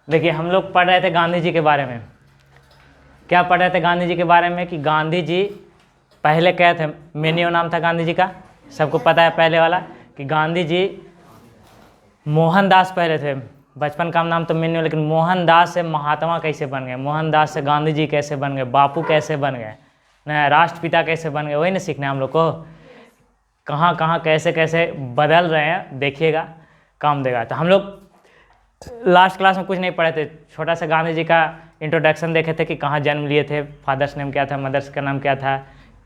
देखिए हम लोग पढ़ रहे थे गांधी जी के बारे में। क्या पढ़ रहे थे गांधी जी के बारे में कि गांधी जी पहले क्या थे, मेन्यू नाम था गांधी जी का, सबको पता है पहले वाला कि गांधी जी मोहनदास पहले थे, बचपन का नाम तो मेन्यू, लेकिन मोहनदास से महात्मा कैसे बन गए, मोहनदास से गांधी जी कैसे बन गए, बापू कैसे बन गए, न राष्ट्रपिता कैसे बन गए, वही ना सीखना है हम लोग को। कहाँ कहाँ कैसे कैसे बदल रहे हैं, देखिएगा काम देगा। तो हम लोग लास्ट क्लास में कुछ नहीं पढ़े थे, छोटा सा गांधी जी का इंट्रोडक्शन देखे थे कि कहाँ जन्म लिए थे, फादर्स नेम क्या था, मदर्स का नाम क्या था,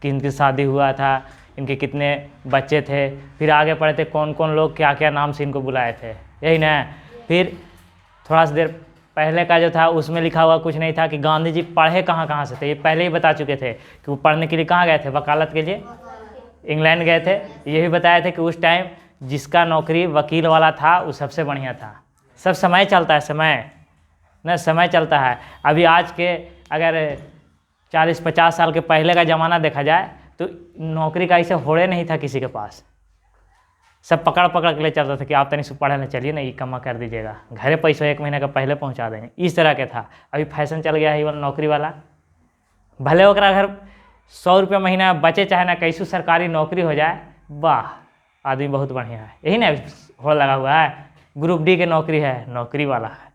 किनकी शादी हुआ था, इनके कितने बच्चे थे, फिर आगे पढ़े थे कौन कौन लोग क्या क्या नाम से इनको बुलाए थे, यही ना। फिर थोड़ा सा देर पहले का जो था उसमें लिखा हुआ कुछ नहीं था कि गांधी जी पढ़े कहाँ कहाँ से थे, ये पहले ही बता चुके थे कि वो पढ़ने के लिए कहाँ गए थे, वकालत के लिए इंग्लैंड गए थे। ये भी बताए थे कि उस टाइम जिसका नौकरी वकील वाला था वो सबसे बढ़िया था। सब समय चलता है, समय न समय चलता है। अभी आज के अगर 40-50 साल के पहले का ज़माना देखा जाए तो नौकरी का ऐसे होड़े नहीं था किसी के पास, सब पकड़ पकड़ के ले चलता था कि आप तनी से पढ़े ना, चलिए ना ये कमा कर दीजिएगा, घरे पैसा 1 महीने का पहले पहुंचा देंगे, इस तरह के था। अभी फैशन चल गया है ये वाला नौकरी वाला, भले ओकरा अगर 100 रुपये महीना बचे चाहे ना, कैसू सरकारी नौकरी हो जाए, वाह आदमी बहुत बढ़िया है, यही ना होड़ लगा हुआ है। ग्रुप डी के नौकरी है, नौकरी वाला है।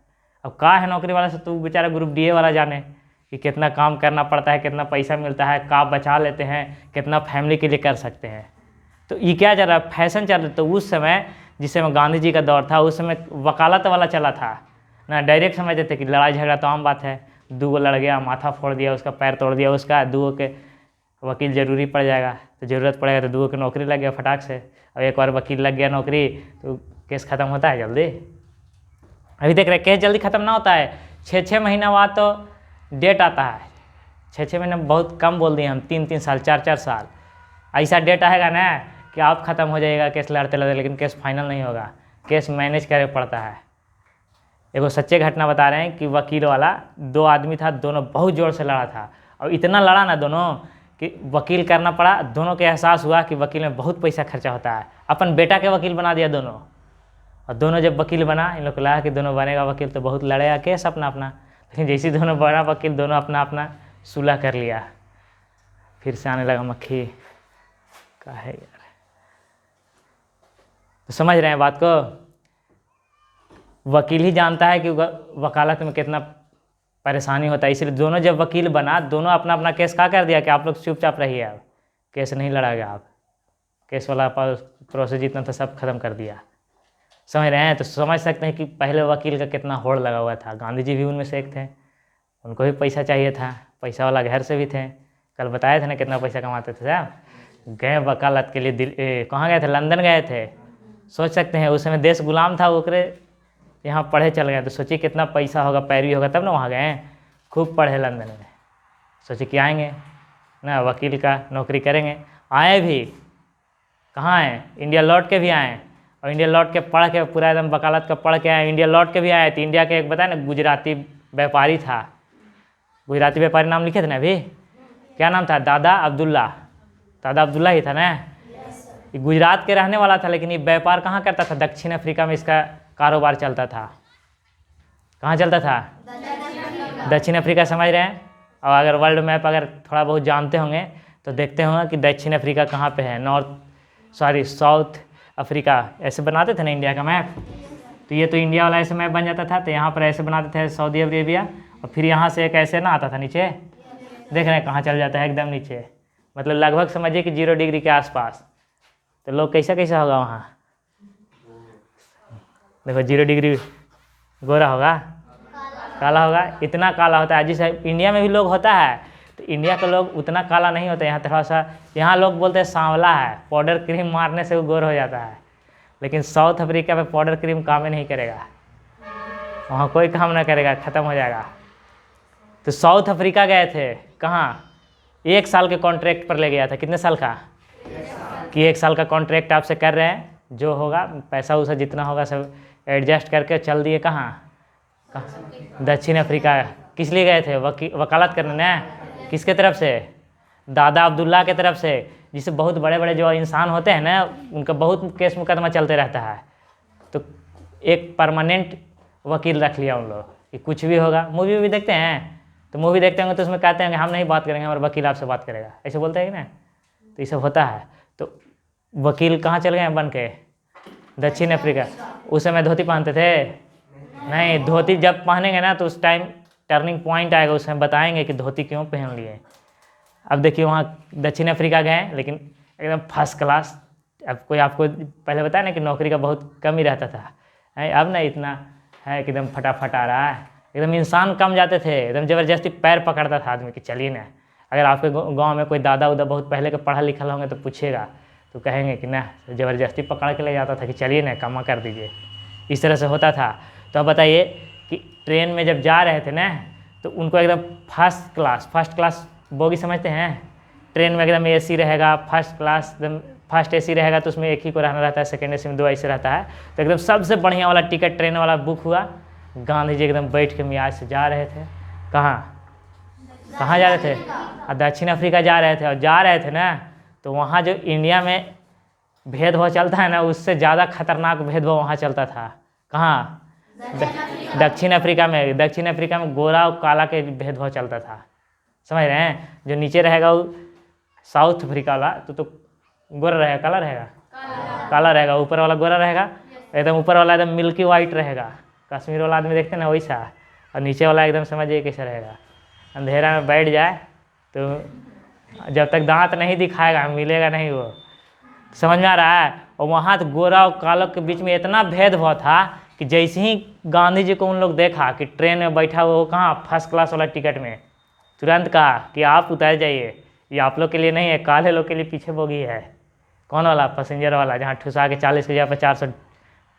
अब का है नौकरी वाला से, तो बेचारा ग्रुप डी वाला जाने कि कितना काम करना पड़ता है, कितना पैसा मिलता है, का बचा लेते हैं, कितना फैमिली के लिए कर सकते हैं। तो ये क्या चल रहा है, फैशन चल रहा है। तो उस समय जिस समय गांधी जी का दौर था उस समय वकालत वाला चला था ना, डायरेक्ट समझते थे कि लड़ाई झगड़ा तो आम बात है, 2 लड़ गया, माथा फोड़ दिया, उसका पैर तोड़ दिया उसका, 2 के वकील जरूरी पड़ जाएगा, तो ज़रूरत पड़ेगा तो 2 की नौकरी लग गया फटाक से। अब एक बार वकील लग गया नौकरी तो केस ख़त्म होता है जल्दी। अभी देख रहे केस जल्दी ख़त्म ना होता है, 6-6 महीना बाद तो डेट आता है। 6-6 महीने बहुत कम बोल दिए हम, 3-3 साल 4-4 साल ऐसा डेट आएगा ना कि आप ख़त्म हो जाएगा केस लड़ते लड़ते, लेकिन केस फाइनल नहीं होगा, केस मैनेज करे पड़ता है। एगो सच्चे घटना बता रहे हैं कि वकील वाला 2 आदमी था, दोनों बहुत ज़ोर से लड़ा था, और इतना लड़ा ना दोनों कि वकील करना पड़ा। दोनों के एहसास हुआ कि वकील में बहुत पैसा खर्चा होता है, अपन बेटा के वकील बना दिया दोनों। और दोनों जब वकील बना, इन लोग को लगा कि दोनों बनेगा वकील तो बहुत लड़ेगा केस अपना अपना, लेकिन जैसे दोनों बना वकील, दोनों अपना अपना सुलह कर लिया। फिर से आने लगा मक्खी का है यार। तो समझ रहे हैं बात को, वकील ही जानता है कि वकालत में कितना परेशानी होता है। इसलिए दोनों जब वकील बना, दोनों अपना अपना केस क्या कर दिया कि आप लोग चुपचाप रहिए, आप केस नहीं लड़ाएगा, आप केस वाला प्रोसेस जितना था सब खत्म कर दिया। समझ रहे हैं। तो समझ सकते हैं कि पहले वकील का कितना होड़ लगा हुआ था। गांधी जी भी उनमें से एक थे, उनको भी पैसा चाहिए था, पैसा वाला घर से भी थे। कल बताए थे ना कितना पैसा कमाते थे साहब। गए वकालत के लिए कहाँ गए थे, लंदन गए थे। सोच सकते हैं उस समय देश गुलाम था, ओकरे यहाँ पढ़े चल गए, तो सोचिए कितना पैसा होगा, पैरवी होगा, तब ना वहाँ गए, खूब पढ़े लंदन में। सोचे कि आएंगे ना वकील का नौकरी करेंगे, आए भी कहाँ आए, इंडिया लौट के भी आए, और इंडिया लौट के पढ़ के पूरा एकदम वकालत का पढ़ के आए, इंडिया लौट के भी आए। तो इंडिया के एक बताए ना गुजराती व्यापारी था, गुजराती व्यापारी नाम लिखे थे ना अभी, क्या नाम था, दादा अब्दुल्ला, दादा अब्दुल्ला ही था ना। ये गुजरात के रहने वाला था, लेकिन ये व्यापार कहाँ करता था, दक्षिण अफ्रीका में इसका कारोबार चलता था। कहाँ चलता था, दक्षिण अफ्रीका, समझ रहे हैं। और अगर वर्ल्ड मैप अगर थोड़ा बहुत जानते होंगे तो देखते होंगे कि दक्षिण अफ्रीका कहाँ पे है, साउथ अफ्रीका, ऐसे बनाते थे ना इंडिया का मैप। तो ये तो इंडिया वाला ऐसे मैप बन जाता था, तो यहाँ पर ऐसे बनाते थे सऊदी अरेबिया, और फिर यहाँ से एक ऐसे ना आता था नीचे, देख रहे हैं कहाँ चल जाता है एकदम नीचे, मतलब लगभग समझिए कि 0 डिग्री के आसपास। तो लोग कैसा कैसा होगा वहाँ, देखो 0 डिग्री गोरा होगा, काला होगा, इतना काला होता है। जैसे इंडिया में भी लोग होता है, तो इंडिया के लोग उतना काला नहीं होता, यहाँ थोड़ा सा, यहाँ लोग बोलते हैं सांवला है, पाउडर क्रीम मारने से वो गोर हो जाता है। लेकिन साउथ अफ्रीका में पाउडर क्रीम काम ही नहीं करेगा, वहाँ कोई काम ना करेगा, ख़त्म हो जाएगा। तो साउथ अफ्रीका गए थे, कहाँ, 1 साल के कॉन्ट्रैक्ट पर ले गया था। कितने साल का, कि 1 साल का कॉन्ट्रैक्ट आपसे कर रहे हैं, जो होगा पैसा उसा जितना होगा सब एडजस्ट करके चल दिए। कहाँ, दक्षिण अफ्रीका। किस लिए गए थे, वकालत करने ना, किसके तरफ से, दादा अब्दुल्ला के तरफ से, जिससे बहुत बड़े बड़े जो इंसान होते हैं ना, उनका बहुत केस मुकदमा चलते रहता है। तो एक परमानेंट वकील रख लिया उन लोग, कि कुछ भी होगा। मूवी भी देखते हैं तो मूवी देखते होंगे तो उसमें कहते हैं कि हम नहीं बात करेंगे, हमारा वकील आपसे बात करेगा, ऐसे बोलते हैं कि ना। तो ये सब होता है। तो वकील कहाँ चल गए हैं बन के? दक्षिण अफ्रीका। उस समय धोती पहनते थे? नहीं, धोती जब पहनेंगे ना तो उस टाइम टर्निंग पॉइंट आएगा, उसमें बताएंगे कि धोती क्यों पहन लिए। अब देखिए वहाँ दक्षिण अफ्रीका गए लेकिन एकदम फर्स्ट क्लास। अब कोई आपको पहले बताया ना कि नौकरी का बहुत कम ही रहता था, अब ना इतना है कि एकदम फटाफट आ रहा है। एकदम इंसान कम जाते थे, एकदम ज़बरदस्ती पैर पकड़ता था आदमी कि चलिए ना। अगर आपके गांव में कोई दादा उदा बहुत पहले के पढ़ा लिखा होंगे तो पूछेगा तो कहेंगे कि ना ज़बरदस्ती पकड़ के ले जाता था कि चलिए ना कमा कर दीजिए। इस तरह से होता था। तो अब बताइए कि ट्रेन में जब जा रहे थे ना तो उनको एकदम फर्स्ट क्लास बोगी समझते हैं? ट्रेन में एकदम एसी रहेगा, फर्स्ट क्लास एकदम फर्स्ट एसी रहेगा तो उसमें एक ही को रहना रहता है, सेकंड एसी में 2 ऐसे रहता है। तो एकदम सबसे बढ़िया वाला टिकट ट्रेन वाला बुक हुआ। गांधी जी एकदम बैठ के मियाज से जा रहे थे। कहाँ जा रहे थे? दक्षिण अफ्रीका जा रहे थे। और जा रहे थे ना तो वहाँ जो इंडिया में भेदभाव चलता है ना उससे ज़्यादा खतरनाक भेदभाव वहाँ चलता था। कहाँ? दक्षिण अफ्रीका में। दक्षिण अफ्रीका में गोरा और काला के भेदभाव चलता था, समझ रहे हैं? जो नीचे रहेगा वो साउथ अफ्रीका वाला तो गोरा रहेगा, काला रहेगा? काला रहेगा। ऊपर वाला गोरा रहेगा, एकदम ऊपर वाला एकदम मिल्की वाइट रहेगा। कश्मीर वाला आदमी देखते हैं ना वैसा। और नीचे वाला एकदम समझिए कैसा रहेगा, अंधेरा में बैठ जाए तो जब तक दांत नहीं दिखाएगा मिलेगा नहीं वो। समझ में आ रहा है? और वहाँ तो गोरा और काला के बीच में इतना भेदभाव था कि जैसे ही गांधी जी को उन लोग देखा कि ट्रेन में बैठा हुआ वो कहाँ फर्स्ट क्लास वाला टिकट में, तुरंत कहा कि आप उतर जाइए, ये आप लोग के लिए नहीं है, काले लोग के लिए पीछे बोगी है। कौन वाला? पैसेंजर वाला, जहाँ ठुसा के 40 की जगह पर 400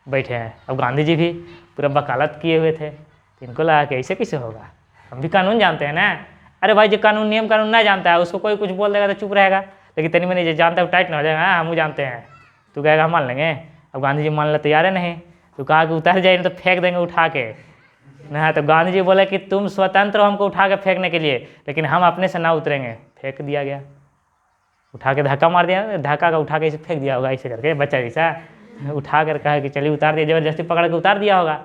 बैठे हैं। अब गांधी जी भी पूरा वकालत किए हुए थे तो इनको लगा कि ऐसे कैसे होगा, हम भी कानून जानते हैं ना। अरे भाई जो कानून नियम कानून नहीं जानता है उसको कोई कुछ बोल देगा तो चुप रहेगा, लेकिन तनी मनी जो जानता है वो टाइट ना हो जाएगा। हाँ हम जानते हैं, तू कहेगा हम मान लेंगे। अब गांधी जी मानने तैयार है नहीं, तो कहा कि उतर जाइए तो फेंक देंगे उठा के ना। तो गांधी जी बोले कि तुम स्वतंत्र हो हमको उठा के फेंकने के लिए, लेकिन हम अपने से ना उतरेंगे। फेंक दिया गया, उठा के धक्का मार दिया, धक्का का उठा के ऐसे फेंक दिया होगा, ऐसे करके बच्चा जैसा उठा कर कहा कि चलिए उतार दिया, ज़बरदस्ती पकड़ के उतार दिया होगा।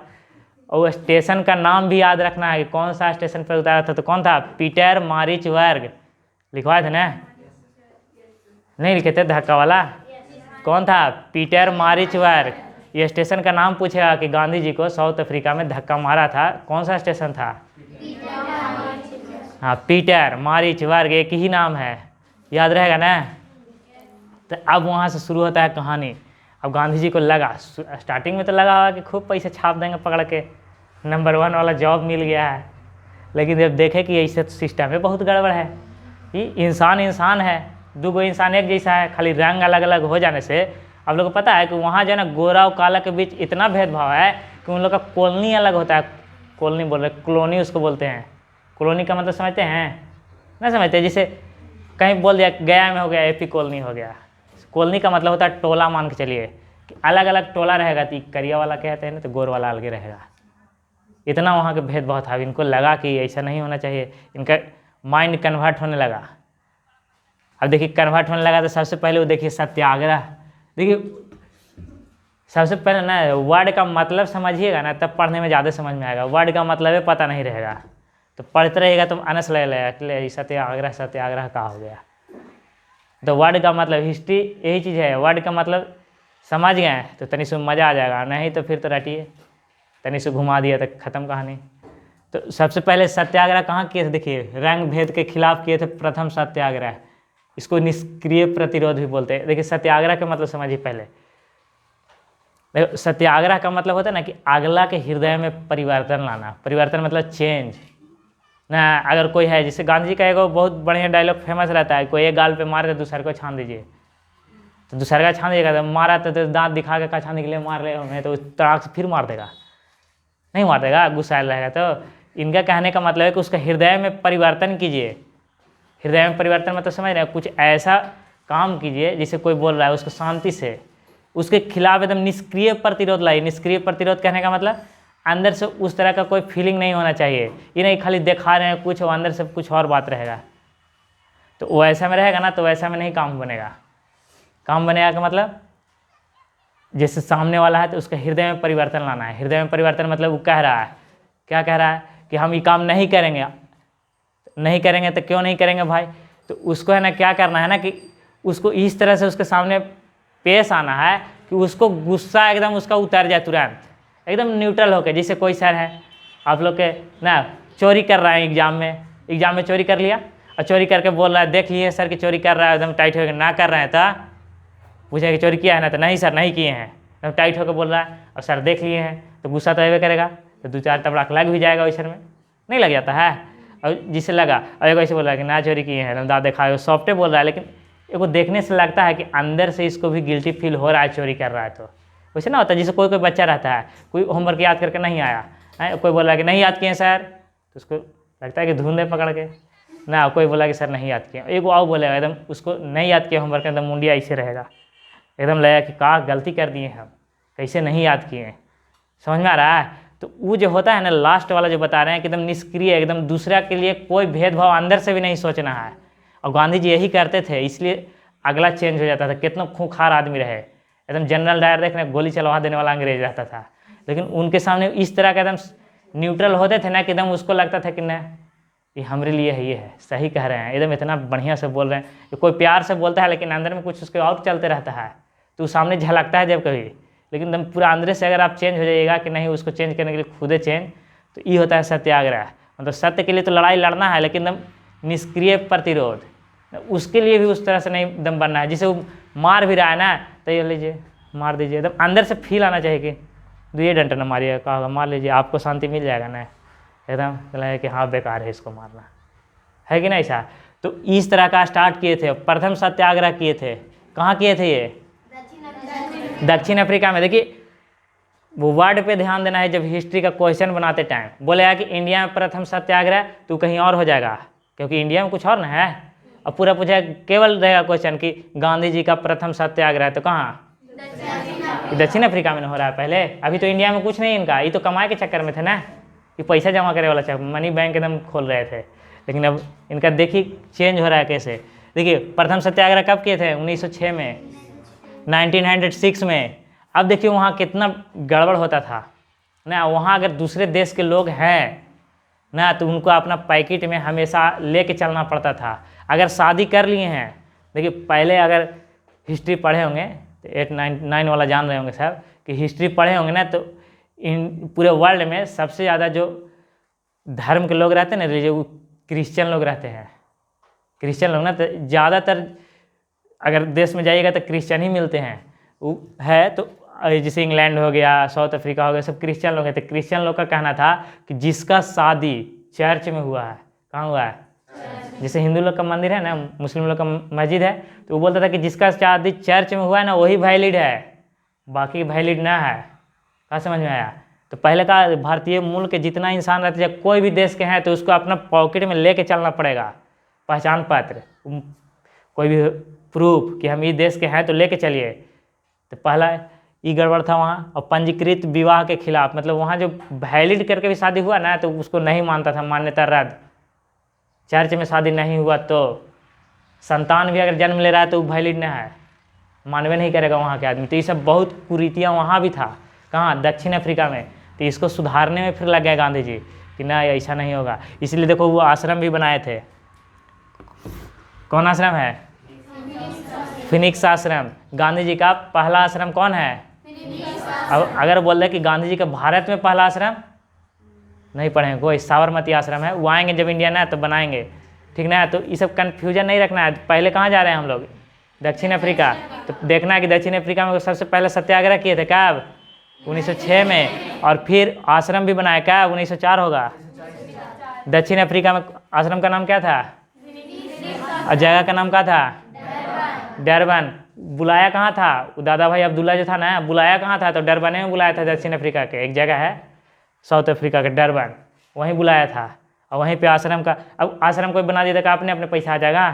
और स्टेशन का नाम भी याद रखना है कि कौन सा स्टेशन पर उतारा था। तो कौन था? पीटरमारिट्जबर्ग लिखवाए थे ना? नहीं लिखे थे धक्का वाला? कौन था? पीटरमारिट्जबर्ग। ये स्टेशन का नाम पूछेगा कि गांधी जी को साउथ अफ्रीका में धक्का मारा था, कौन सा स्टेशन था? हाँ पीटरमारिट्जबर्ग, एक ही नाम है, याद रहेगा ना। तो अब वहाँ से शुरू होता है कहानी। अब गांधी जी को लगा, स्टार्टिंग में तो लगा हुआ कि खूब पैसे छाप देंगे पकड़ के, नंबर 1 वाला जॉब मिल गया है। लेकिन जब देखे कि ऐसे सिस्टम में बहुत गड़बड़ है, कि इंसान है, 2 इंसान एक जैसा है, खाली रंग अलग अलग हो जाने से। आप लोग को पता है कि वहाँ जो है ना गोरा और काला के बीच इतना भेदभाव है कि उन लोग का कॉलोनी अलग होता है। कॉलोनी बोल रहे, कॉलोनी उसको बोलते हैं। कॉलोनी का मतलब समझते हैं? ना समझते? जैसे कहीं बोल दिया गया में हो गया एपी कॉलोनी हो गया। कॉलोनी का मतलब होता है टोला, मान के चलिए कि अलग अलग टोला रहेगा, तो करिया वाला कहते हैं ना, तो गोर वाला अलग रहेगा। इतना वहाँ के भेदभाव था। इनको लगा कि ऐसा नहीं होना चाहिए, इनका माइंड कन्वर्ट होने लगा। अब देखिए कन्वर्ट होने लगा तो सबसे पहले वो देखिए सत्याग्रह। देखिए सबसे पहले ना वर्ड का मतलब समझिएगा ना, तब पढ़ने में ज़्यादा समझ में आएगा। वर्ड का मतलब पता नहीं रहेगा तो पढ़ते रहेगा तो अनस लगेगा सत्याग्रह का हो गया। तो वर्ड का मतलब हिस्ट्री यही चीज़ है। वर्ड का मतलब समझ गए तो तनी से मज़ा आ जाएगा, नहीं तो फिर तो रटिए, तनी से घुमा दिया तो ख़त्म कहानी। तो सबसे पहले सत्याग्रह कहाँ किए थे? देखिए रंग भेद के खिलाफ किए थे प्रथम सत्याग्रह। इसको निष्क्रिय प्रतिरोध भी बोलते हैं। देखिए सत्याग्रह का मतलब समझिए पहले। देखो सत्याग्रह का मतलब होता है ना कि अगला के हृदय में परिवर्तन लाना। परिवर्तन मतलब चेंज ना। अगर कोई है, जैसे गांधी जी का एक बहुत बढ़िया डायलॉग फेमस रहता है, कोई एक गाल पे मारे तो दूसरे को छान दीजिए। तो दूसरे का छान दीजिएगा, तो मारा तो दांत दिखा के छानने के लिए मार रहे होंगे तो तड़ाक से फिर मार देगा, नहीं मार देगा, गुस्साएल रहेगा। तो इनका कहने का मतलब है कि उसका हृदय में परिवर्तन कीजिए। हृदय में परिवर्तन मतलब समझ रहे हैं? कुछ ऐसा काम कीजिए जिसे कोई बोल रहा है उसको शांति से, उसके खिलाफ एकदम निष्क्रिय प्रतिरोध लाइए। निष्क्रिय प्रतिरोध कहने का मतलब अंदर से उस तरह का कोई फीलिंग नहीं होना चाहिए। ये नहीं खाली दिखा रहे हैं कुछ और अंदर से कुछ और बात रहेगा। तो वैसा में रहेगा ना तो वैसा में नहीं काम बनेगा। काम बनेगा का मतलब जैसे सामने वाला है तो उसके हृदय में परिवर्तन लाना है। हृदय में परिवर्तन मतलब वो कह रहा है क्या कह रहा है कि हम ये काम नहीं करेंगे। नहीं करेंगे तो क्यों नहीं करेंगे भाई? तो उसको है ना क्या करना है ना कि उसको इस तरह से उसके सामने पेश आना है कि उसको गुस्सा एकदम उसका उतर जाए तुरंत, एकदम न्यूट्रल होकर। जैसे कोई सर है आप लोग के ना चोरी कर रहा है एग्जाम में चोरी कर लिया और चोरी करके बोल रहा है देख लिए सर कि चोरी कर रहा है, एकदम टाइट होकर ना कर रहे हैं तो पूछे कि चोरी किया है ना, तो नहीं सर नहीं किए हैं, एकदम टाइट होकर बोल रहा है और सर देख लिए हैं, तो गुस्सा तो अवे करेगा, तो 2-4 तबड़ाक लग भी जाएगा वैसे में, नहीं लग जाता है। और जिससे लगा और एक ऐसे बोल रहा है कि ना चोरी किए हैं, एकदम दाँत दिखाए वो सॉफ्टे बोल रहा है, लेकिन एगो देखने से लगता है कि अंदर से इसको भी गिल्टी फील हो रहा है चोरी कर रहा है। तो वैसे ना होता है, जैसे कोई कोई बच्चा रहता है कोई होमवर्क याद करके नहीं आया है, कोई बोला कि नहीं याद किए सर, तो उसको लगता है कि धुंधे पकड़ के ना, कोई बोला कि सर नहीं याद किए, एक आओ बोलेगा एकदम उसको नहीं याद किया होमवर्क, एकदम मुंडिया ऐसे रहेगा, एकदम लगेगा कि का गलती कर दिए हम, कैसे नहीं याद किए। समझ में आ रहा है? तो वो जो होता है ना लास्ट वाला जो बता रहे हैं कि एकदम निष्क्रिय, एकदम दूसरा के लिए कोई भेदभाव अंदर से भी नहीं सोचना है। और गांधी जी यही करते थे, इसलिए अगला चेंज हो जाता था। कितना खूंखार आदमी रहे, एकदम जनरल डायर देखने गोली चलवा देने वाला अंग्रेज रहता था, लेकिन उनके सामने इस तरह का एकदम न्यूट्रल होते थे ना कि एकदम उसको लगता था कि न ये हमारे लिए है, ये है सही कह रहे हैं, एकदम इतना बढ़िया से बोल रहे हैं। कोई प्यार से बोलता है लेकिन अंदर में कुछ उसके और चलते रहता है, तो सामने झलकता है जब कभी, लेकिन एकदम पूरा अंदर से अगर आप चेंज हो जाइएगा कि नहीं उसको चेंज करने के लिए खुदे चेंज, तो ये होता है सत्याग्रह। मतलब सत्य के लिए तो लड़ाई लड़ना है, लेकिन एकदम निष्क्रिय प्रतिरोध, उसके लिए भी उस तरह से नहीं एकदम बनना है। जिसे वो मार भी रहा है ना, तो ये लीजिए मार दीजिए, एकदम अंदर से फील आना चाहिए कि 2 डंडा ना मारिए, कहा मार लीजिए आपको शांति मिल जाएगा ना, एकदम लगे कि हाँ बेकार है इसको मारना, है कि नहीं ऐसा? तो इस तरह का स्टार्ट किए थे, प्रथम सत्याग्रह किए थे। कहाँ किए थे ये? दक्षिण अफ्रीका में। देखिए वो वर्ड पे ध्यान देना है, जब हिस्ट्री का क्वेश्चन बनाते टाइम बोलेगा कि इंडिया में प्रथम सत्याग्रह, तो कहीं और हो जाएगा, क्योंकि इंडिया में कुछ और ना है। और पूरा पूछा केवल रहेगा क्वेश्चन कि गांधी जी का प्रथम सत्याग्रह, तो कहाँ? दक्षिण अफ्रीका में हो रहा है पहले। अभी तो इंडिया में कुछ नहीं इनका, ये तो कमाए के चक्कर में थे ना, ये पैसा जमा करे वाला चक्कर, मनी बैंक एकदम खोल रहे थे। लेकिन अब इनका देखिए चेंज हो रहा है कैसे। देखिए प्रथम सत्याग्रह कब किए थे? 1906 में, 1906 में। अब देखिए वहाँ कितना गड़बड़ होता था ना, वहाँ अगर दूसरे देश के लोग हैं ना, तो उनको अपना पैकेट में हमेशा लेके चलना पड़ता था। अगर शादी कर लिए हैं, देखिए पहले अगर हिस्ट्री पढ़े होंगे तो 8-9 वाला जान रहे होंगे साहब कि हिस्ट्री पढ़े होंगे ना, तो इन पूरे वर्ल्ड में सबसे ज़्यादा जो धर्म के लोग रहते हैं ना, वो क्रिश्चियन लोग रहते हैं। क्रिश्चियन लोग ना, तो ज़्यादातर अगर देश में जाइएगा तो क्रिश्चियन ही मिलते हैं। वो है तो जैसे इंग्लैंड हो गया, साउथ अफ्रीका हो गया, सब क्रिश्चियन लोग हैं। तो क्रिश्चियन लोग का कहना था कि जिसका शादी चर्च में हुआ है, कहाँ हुआ है? जैसे हिंदू लोग का मंदिर है ना, मुस्लिम लोग का मस्जिद है, तो वो बोलता था कि जिसका शादी चर्च में हुआ है ना वही वैलिड है, बाकी वैलिड ना है। कहाँ समझ में आया? तो पहले का भारतीय मूल के जितना इंसान रहते हैं, कोई भी देश के हैं, तो उसको अपना पॉकेट में लेके चलना पड़ेगा पहचान पत्र, कोई भी प्रूफ कि हम ये देश के हैं तो लेके चलिए। तो पहला ये गड़बड़ था वहाँ। और पंजीकृत विवाह के खिलाफ, मतलब वहाँ जो वैलिड करके भी शादी हुआ ना, तो उसको नहीं मानता था, मान्यता रद्द। चर्च में शादी नहीं हुआ तो संतान भी अगर जन्म ले रहा है तो वैलिड नहीं है, मानवे नहीं करेगा वहाँ के आदमी। तो ये सब बहुत कुरीतियाँ वहाँ भी था। कहाँ? दक्षिण अफ्रीका में। तो इसको सुधारने में फिर लग गए गांधी जी कि ना ऐसा नहीं होगा। इसलिए देखो वो आश्रम भी बनाए थे। कौन आश्रम है? फिनिक्स आश्रम। गांधी जी का पहला आश्रम कौन है? अब अगर बोल रहे कि गांधी जी का भारत में पहला आश्रम, नहीं पढ़ेंगे कोई, साबरमती आश्रम है, वो आएंगे जब इंडिया ना तो बनाएंगे, ठीक ना? तो ये सब कन्फ्यूजन नहीं रखना है। पहले कहाँ जा रहे हैं हम लोग? दक्षिण अफ्रीका। तो देखना है कि दक्षिण अफ्रीका में सबसे पहले सत्याग्रह किए थे कब? 1906 में। और फिर आश्रम भी बनाया कब? 1904 होगा। दक्षिण अफ्रीका में आश्रम का नाम क्या था? और जगह का नाम क्या था? डरबन। बुलाया कहाँ था? दादा भाई अब्दुल्ला जो था ना, बुलाया कहाँ था? तो डरबन में बुलाया था। दक्षिण अफ्रीका के एक जगह है साउथ अफ्रीका का, डरबन, वहीं बुलाया था। और वहीं पे आश्रम का, अब आश्रम कोई बना दिया था, आपने अपने पैसा आ जाएगा।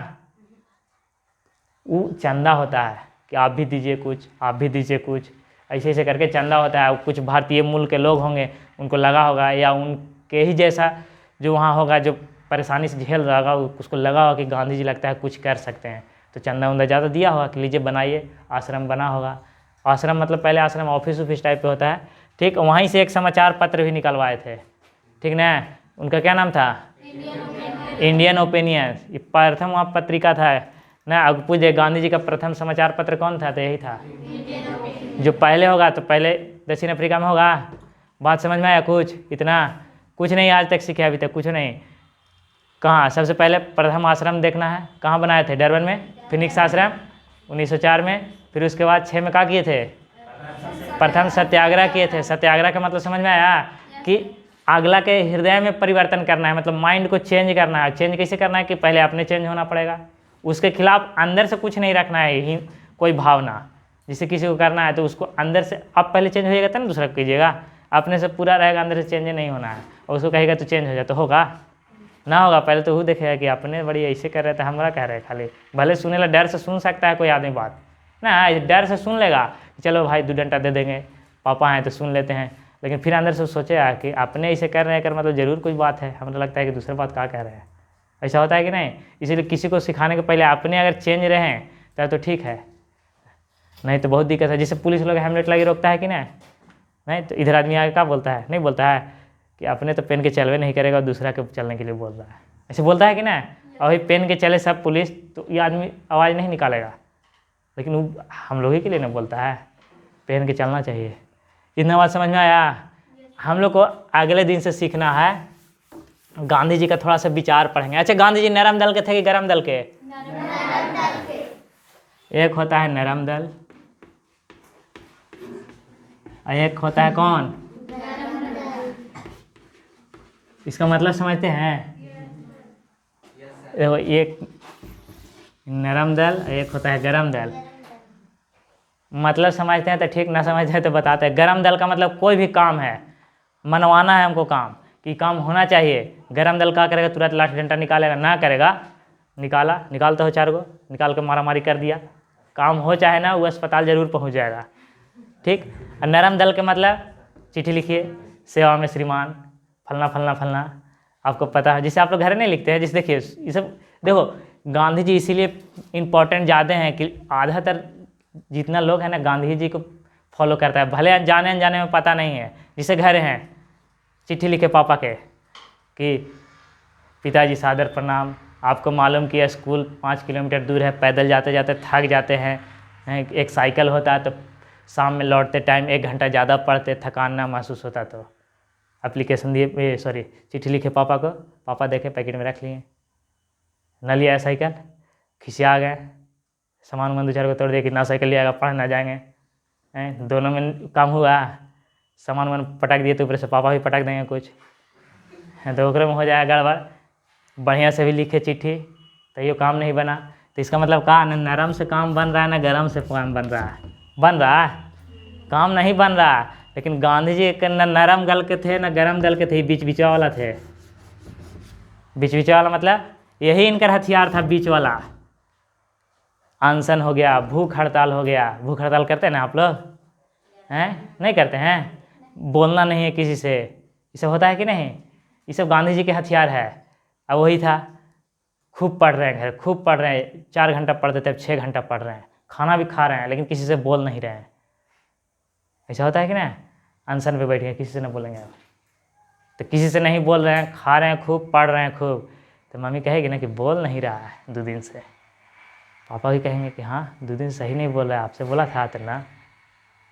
वो चंदा होता है कि आप भी दीजिए कुछ, आप भी दीजिए कुछ, ऐसे ऐसे करके चंदा होता है। कुछ भारतीय मूल के लोग होंगे, उनको लगा होगा, या उनके ही जैसा जो वहाँ होगा जो परेशानी से झेल रहा होगा, उसको लगा होगा कि गांधी जी लगता है कुछ कर सकते हैं, तो चंदा उंदा ज़्यादा दिया होगा कि लीजिए बनाइए। आश्रम बना होगा। आश्रम मतलब पहले आश्रम ऑफिस टाइप पे होता है, ठीक। वहीं से एक समाचार पत्र भी निकलवाए थे, ठीक ना। उनका क्या नाम था? Indian opinion. ये प्रथम वहाँ पत्रिका था ना। अब पूछे गांधी जी का प्रथम समाचार पत्र कौन था? तो यही था। जो पहले होगा तो पहले दक्षिण अफ्रीका में होगा। बात समझ में आया? कुछ इतना कुछ नहीं आज तक सीखे, अभी तक कुछ नहीं। कहाँ सबसे पहले प्रथम आश्रम देखना है, कहाँ बनाए थे? डरबन में, फिनिक्स आश्रम 1904 में। फिर उसके बाद 6 में क्या किए थे? प्रथम सत्याग्रह किए थे। सत्याग्रह का मतलब समझ में आया कि अगला के हृदय में परिवर्तन करना है, मतलब माइंड को चेंज करना है। चेंज कैसे करना है कि पहले अपने चेंज होना पड़ेगा, उसके खिलाफ अंदर से कुछ नहीं रखना है कोई भावना। जिसे किसी को करना है तो उसको अंदर से आप पहले चेंज होइएगा तब ना दूसरा को कीजिएगा। अपने से पूरा रहेगा, अंदर से चेंज नहीं होना है। और उसको कहेगा तो चेंज हो जाए तो होगा ना? होगा? पहले तो वो देखेगा कि अपने बड़ी ऐसे कर रहे थे, हमारा कह रहे हैं खाली। भले सुने ला डर से सुन सकता है कोई आदमी बात ना, डर से सुन लेगा, चलो भाई 2 डंडा दे देंगे, पापा हैं तो सुन लेते हैं। लेकिन फिर अंदर से सोचेगा कि अपने ऐसे कर रहे हैं, कर मतलब जरूर कुछ बात है। हमें लगता है कि दूसरी बात क्या कह रहे हैं। ऐसा होता है कि नहीं? इसीलिए किसी को सिखाने के पहले अपने अगर चेंज रहें तब तो ठीक है, नहीं तो बहुत दिक्कत है। जैसे पुलिस लोग हेलमेट लगे रोकता है कि नहीं तो इधर आदमी आगे क्या बोलता है? नहीं बोलता है कि अपने तो पेन के चलवे नहीं करेगा और दूसरा के चलने के लिए बोल रहा है। ऐसे बोलता है कि नहीं? और वही पेन के चले सब पुलिस तो ये आदमी आवाज़ नहीं निकालेगा, लेकिन वो हम लोग ही के लिए नहीं बोलता है, पेन के चलना चाहिए। इतना बात समझ में आया? हम लोग को अगले दिन से सीखना है, गांधी जी का थोड़ा सा विचार पढ़ेंगे। अच्छा, गांधी जी नरम दल के थे कि गरम दल के? एक होता है नरम दल और एक होता है कौन? इसका मतलब समझते हैं? देखो, एक नरम दल और एक होता है गरम दल। मतलब समझते हैं तो ठीक, ना समझते हैं तो बताते हैं। गरम दल का मतलब कोई भी काम है, मनवाना है हमको काम, कि काम होना चाहिए। गरम दल क्या करेगा? तुरंत लाठी डंडा निकालेगा? ना करेगा। निकालते हो 4 गो, निकाल के मारा मारी कर दिया, काम हो चाहे ना, वो अस्पताल जरूर पहुंच जाएगा। ठीक। और नरम दल के मतलब चिट्ठी लिखिए, सेवा में श्रीमान फलना फलना फलना, आपको पता है। जिसे आप लोग घर नहीं लिखते हैं, जिसे देखिए ये सब देखो, गांधी जी इसीलिए इम्पोर्टेंट ज़्यादा हैं कि आधातर जितना लोग हैं ना गांधी जी को फॉलो करता है। भले जाने अनजाने में पता नहीं है। जिसे घर हैं, चिट्ठी लिखे पापा के कि पिताजी सादर प्रणाम, आपको मालूम कि स्कूल 5 किलोमीटर दूर है, पैदल जाते जाते थक जाते हैं, एक साइकिल होता है तो शाम में लौटते टाइम 1 घंटा ज़्यादा पढ़ते, थकान ना महसूस होता। तो एप्लीकेशन दिए, सॉरी चिट्ठी लिखे पापा को, पापा देखे पैकेट में रख लिए, न लिया साइकिल, खिसिया गए, सामान मन 2-4 को तोड़ दिया कि ना साइकिल लियागा, पढ़ ना जाएंगे। दोनों में काम हुआ, सामान मन पटक दिए तो ऊपर से पापा भी पटक देंगे कुछ, तो ओकरे में हो जाएगा गड़बड़। बढ़िया से भी लिखे चिट्ठी तो ये काम नहीं बना। तो इसका मतलब कहा ना, नरम से काम बन रहा है ना गरम से काम बन रहा है? बन रहा है, काम नहीं बन रहा है। लेकिन गांधी जी के न नरम दल के थे न गरम दल के थे, बीच बीच वाला थे। बीच बीच वाला मतलब यही इनका हथियार था, बीच वाला। अनशन हो गया, भूख हड़ताल हो गया। भूख हड़ताल करते हैं ना आप लोग? हैं? नहीं करते हैं? बोलना नहीं है किसी से, ये सब होता है कि नहीं? ये सब गांधी जी के हथियार है। अब वही था, खूब पढ़ रहे हैं घर, खूब पढ़ रहे हैं, 4 घंटा पढ़ते थे, अब 6 घंटा पढ़ रहे हैं, खाना भी खा रहे हैं लेकिन किसी से बोल नहीं रहे हैं। ऐसा होता है कि ना? अनशन पे बैठ गए, किसी से नहीं बोलेंगे अब, तो किसी से नहीं बोल रहे हैं, खा रहे हैं खूब, पढ़ रहे हैं खूब, तो मम्मी कहेगी ना कि बोल नहीं रहा है 2 दिन से। पापा भी कहेंगे कि हाँ 2 दिन सही नहीं बोल रहा है, आपसे बोला था तो ना।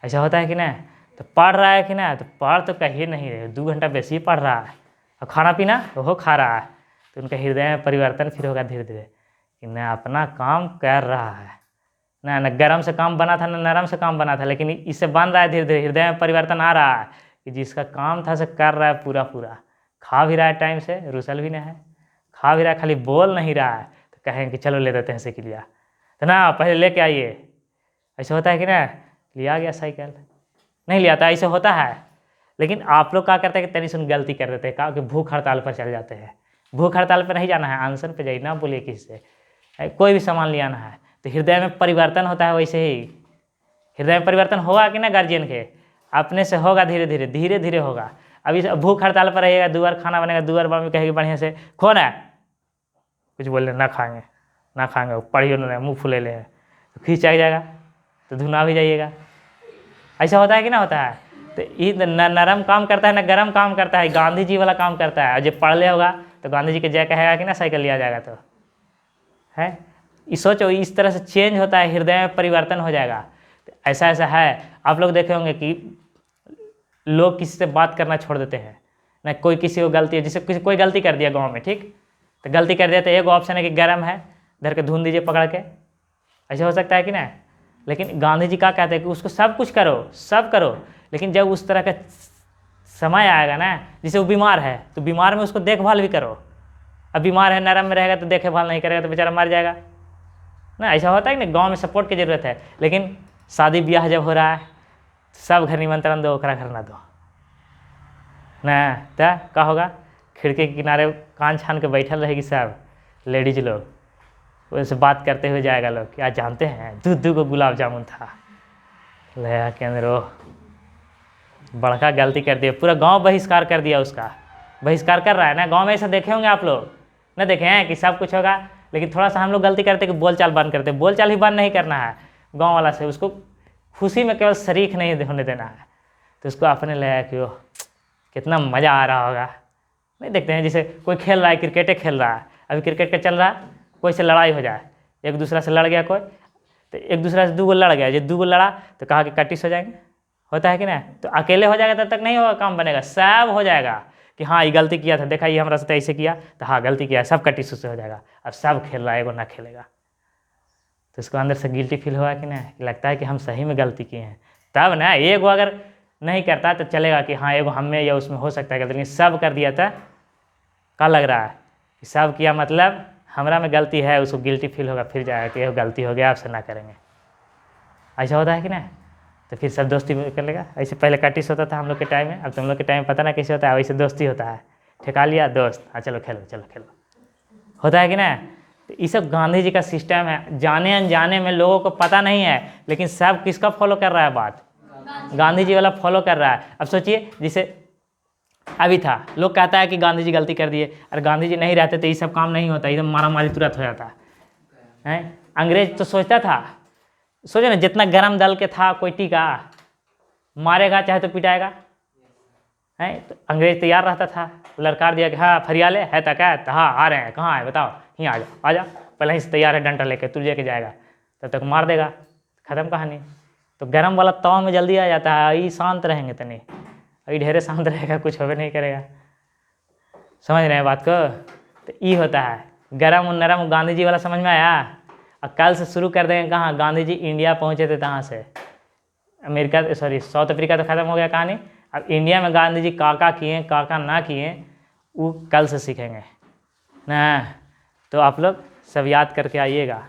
ऐसा होता है कि ना? तो पढ़ रहा है कि ना? तो पढ़ तो कहिए नहीं रहे, 2 घंटा बेसी ही पढ़ रहा है, और खाना पीना वो खा रहा है, तो उनका हृदय में परिवर्तन फिर होगा धीरे धीरे कि ना अपना काम कर रहा है, ना गरम से काम बना था ना नरम से काम बना था, लेकिन इससे बन रहा है धीरे धीरे, हृदय में परिवर्तन आ रहा है कि जिसका काम था से कर रहा है पूरा पूरा, खा भी रहा है टाइम से, रुसल भी नहीं है, खा भी रहा है, खाली बोल नहीं रहा है। तो कहेंगे कि चलो ले देते हैं साइकिल लिया, तो ना पहले लेके आइए। ऐसा होता है कि ना? लिया गया साइकिल, नहीं लिया था, ऐसे होता है। लेकिन आप लोग क्या करते हैं कि तनी सुन गलती कर देते हैं, कहा कि भूख हड़ताल पर चल जाते हैं। भूख हड़ताल पर नहीं जाना है, अनशन पे जाइए, ना बोलिए किसी से। कोई भी सामान ले आना है तो हृदय में परिवर्तन होता है, वैसे ही हृदय में परिवर्तन होगा कि ना गार्जियन के? अपने से होगा, धीरे धीरे धीरे धीरे होगा। अभी भूख हड़ताल पर रहिएगा, 2 बार खाना बनेगा, 2 बार मम्मी कहेगी बढ़िया से खो ना, कुछ बोले ना खाएंगे ना खाएंगे, पढ़िए ना, मुँह फुले ले, तो खींच आ जाएगा, तो धुना भी जाइएगा। ऐसा होता है कि ना होता है? तो ये न नरम काम करता है, न गरम काम करता है, गांधी जी वाला काम करता है। और जब पढ़ ले होगा तो गांधी जी के जय कहेगा कि ना साइकिल लिया जाएगा तो है। ये सोचो, इस तरह से चेंज होता है, हृदय में परिवर्तन हो जाएगा। तो ऐसा ऐसा है, आप लोग देखे होंगे कि लोग किसी से बात करना छोड़ देते हैं ना। कोई किसी को गलती है, जैसे किसी कोई गलती कर दिया गांव में, ठीक, तो गलती कर दिया तो एक ऑप्शन है कि गर्म है, धर के धुन दीजिए पकड़ के, ऐसा हो सकता है कि ना। लेकिन गांधी जी क्या कहते हैं कि उसको सब कुछ करो, सब करो, लेकिन जब उस तरह का समय आएगा ना, जैसे वो बीमार है तो बीमार में उसको देखभाल भी करो। अब बीमार है, नरम में रहेगा तो देखभाल नहीं करेगा तो बेचारा मर जाएगा ना। ऐसा होता है कि ना, गाँव में सपोर्ट की ज़रूरत है। लेकिन शादी ब्याह जब हो रहा है, सब घर निमंत्रण दो, ओकरा घर ना दो ना, तो क्या होगा, खिड़की के किनारे कान छान के बैठल रहेगी सब लेडीज लोग, उनसे बात करते हुए जाएगा लोग, क्या जानते हैं दूध को गुलाब जामुन था ले के अंदर। वो बड़का गलती कर दिया, पूरा गांव बहिष्कार कर दिया, उसका बहिष्कार कर रहा है ना। गांव में ऐसा देखे होंगे आप लोग, ना देखे हैं कि सब कुछ होगा, लेकिन थोड़ा सा हम लोग गलती करते कि बोलचाल बंद करते। बोलचाल ही बंद नहीं करना है गाँव वाला से, उसको खुशी में केवल शरीक नहीं होने देना है। तो उसको अपने लगा कि वो कितना मज़ा आ रहा होगा। नहीं देखते हैं, जैसे कोई खेल रहा है, क्रिकेटे खेल रहा है, अभी क्रिकेट का चल रहा है, कोई से लड़ाई हो जाए, एक दूसरा से लड़ गया कोई, तो एक दूसरा से 2 गो लड़ गया, जो 2 गो लड़ा तो कहा कि कटिस हो जाएंगे, होता है कि ना। तो अकेले हो जाएगा तब तक नहीं होगा, काम बनेगा, सब हो जाएगा कि हाँ ये गलती किया था, देखा ये हमारा साथ ऐसे किया, तो हाँ गलती किया, सब कटिस उससे हो जाएगा। अब सब खेल रहा है, एगो ना खेलेगा, तो उसको अंदर से गिल्टी फील होगा कि ना, कि लगता है कि हम सही में गलती किए हैं। तब ना एगो अगर नहीं करता तो चलेगा कि हाँ एगो हमें या उसमें हो सकता है गलती, लेकिन सब कर दिया था, क्या लग रहा है कि सब किया, मतलब हमारा में गलती है, उसको गिल्टी फील होगा, फिर जाएगा कि ये गलती हो गया, आपसे ना करेंगे। ऐसा होता है कि ना। तो फिर सब दोस्ती कर लेगा। ऐसे पहले कटिस होता था हम लोग के टाइम में, अब तुम लोग के टाइम पता ना कैसे होता है, वैसे दोस्ती होता है, ठेका लिया दोस्त, हाँ चलो खेलो, चलो खेलो, होता है कि ना। तो ये सब गांधी जी का सिस्टम है, जाने अनजाने में लोगों को पता नहीं है, लेकिन सब किसका फॉलो कर रहा है, बात गांधी जी वाला फॉलो कर रहा है। अब सोचिए, जैसे अभी था, लोग कहता है कि गांधी जी गलती कर दिए, और गांधी जी नहीं रहते तो ये सब काम नहीं होता, एकदम मारा मारी तुरंत हो जाता है। अंग्रेज तो सोचता था, सोचो ना, जितना गरम दल के था, कोई टीका मारेगा चाहे तो पिटाएगा है, तो अंग्रेज तैयार रहता था, लड़कार दिया कि हाँ फरियाले है तक है, तो हाँ आ रहे हैं, कहाँ है बताओ, ही आ जाओ, आ जा, पहले ही से तैयार है, डंडा लेके तुझे के जाएगा, तब तक मार देगा, खत्म कहानी। तो गरम वाला तवा में जल्दी आ जाता है, ये शांत रहेंगे तनी, अभी ढेरे शांत रहेगा, कुछ होवे नहीं करेगा। समझ रहे हैं बात को। तो ये होता है गरम और नरम, गांधी जी वाला समझ में आया। और कल से शुरू कर देंगे, कहाँ गांधी जी इंडिया पहुँचे थे, कहाँ से, अमेरिका, सॉरी साउथ अफ्रीका तो खत्म हो गया कहानी। अब इंडिया में गांधी जी काका किए, काका ना किए, वो कल से सीखेंगे ना। तो आप लोग सब याद करके आइएगा।